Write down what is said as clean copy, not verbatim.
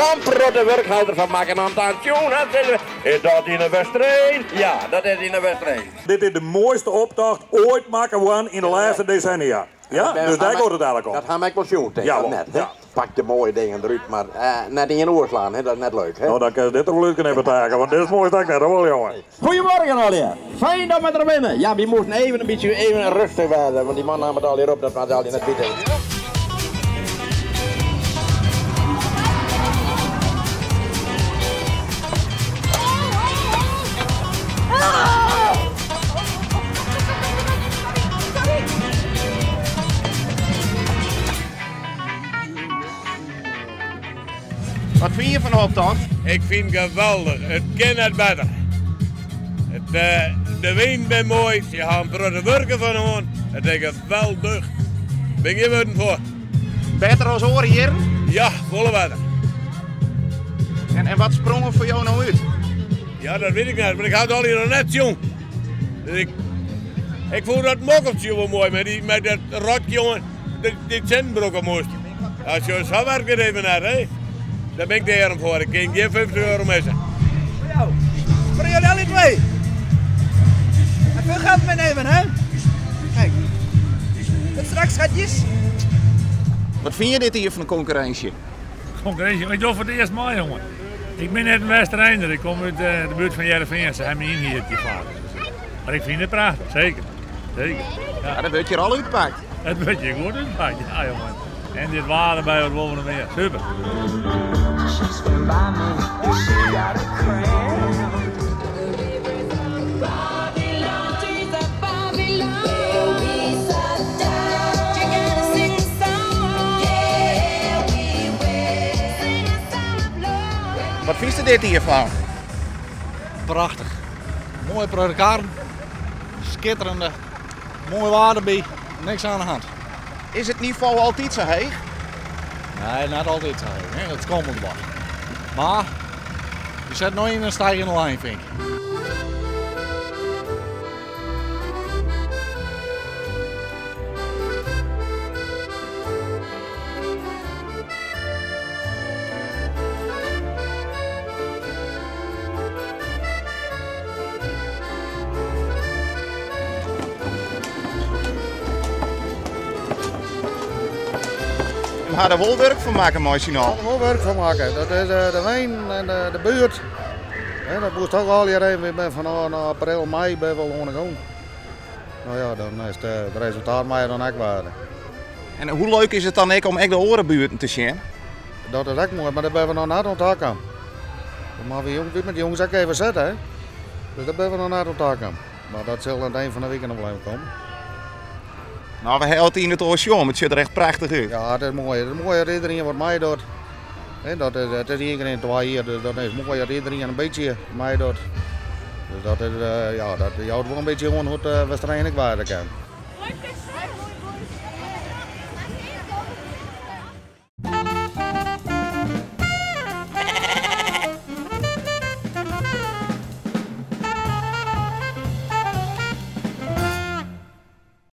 zo'n protte werkhouder van maken aan het tune. Is dat in een wedstrijd? Ja, dat is in een wedstrijd. Dit is de mooiste optocht ooit maken in de laatste decennia. Ja, dus daar gaat het eigenlijk om. Dat gaan mijn pensioen tegen, Ja, net. ja. Pak de mooie dingen eruit, maar net in je oor slaan, hè? Dat is net leuk. Hè? Nou, dan kan je dit toch leuk even taken, want dit is het mooiste dat ik net hoor, jongen. Goedemorgen alweer. Fijn dat we er binnen. Ja, we moesten even een beetje rustig werden, want die man nam het al hier op, dat was al net weten. Wat vind je van de optocht? Ik vind het geweldig. Het kan het beter. De wind ben mooi. Je gaat een grote werken van hem. Het is geweldig. Ben je er voor? Beter als horen hier? Ja, volle wetter. En wat sprong er voor jou nou uit? Ja, dat weet ik niet. Maar ik had al hier nog net jong. Dus ik vond dat mokkeltje wel mooi. Met dat rotje, jongen. Die zendbroeken moest. Als je zo werkt even naar, hè. Daar ben ik de heren voor. Ik kan geen 50 euro missen. Voor jou. Voor jullie alle twee. En veel geld meenemen, hè? Kijk. Tot straks, schatjes. Wat vind je dit hier van een concurrentie? Concurrentie, ik doe voor het eerst maar, jongen. Ik ben net een Westereinder, ik kom uit de buurt van Jereveen. Ze hebben me in hier gevaar. Maar ik vind het prachtig, zeker. Zeker. Ja, dat wordt je er al uitpakt. Het wordt je goed uitpakt, ja jongen. En dit water bij wat wolven meer. Super. Wat vind je dit hiervan? Prachtig. Mooi voor elkaar. Schitterende. Mooi water bij. Niks aan de hand. Is het niveau altijd zo heeg? Nee, niet altijd zo. Het komt wel wat. Maar je zet nooit in een stijgende lijn, vind ik. We gaan er wel werk van maken, mooi signaal. Er wel werk van maken. Dat is de wijn en de buurt. Dat moest ook al hier even van april, mei ben wel gewoon gaan. Nou ja, dan is het resultaat mij dan ook waarde. En hoe leuk is het dan ook om echt de orenbuurten te zien? Dat is ook mooi, maar dat ben we nog net op taak aan. Maar we met die jongens ook even zetten, hè. Dus dat ben we nog net op taak aan. Maar dat zal aan het eind van de week nog blijven komen. Nou, we hebben het in het oceaan, het ziet er echt prachtig uit. Ja, het is mooi. Het is mooi dat iedereen wat mij doet. Het is iedereen twee hier, dus dat is mooi dat iedereen een beetje mij doet. Dus dat is, ja, dat houdt wel een beetje gewoon hoe het wedstrijd eigenlijk waarde kan.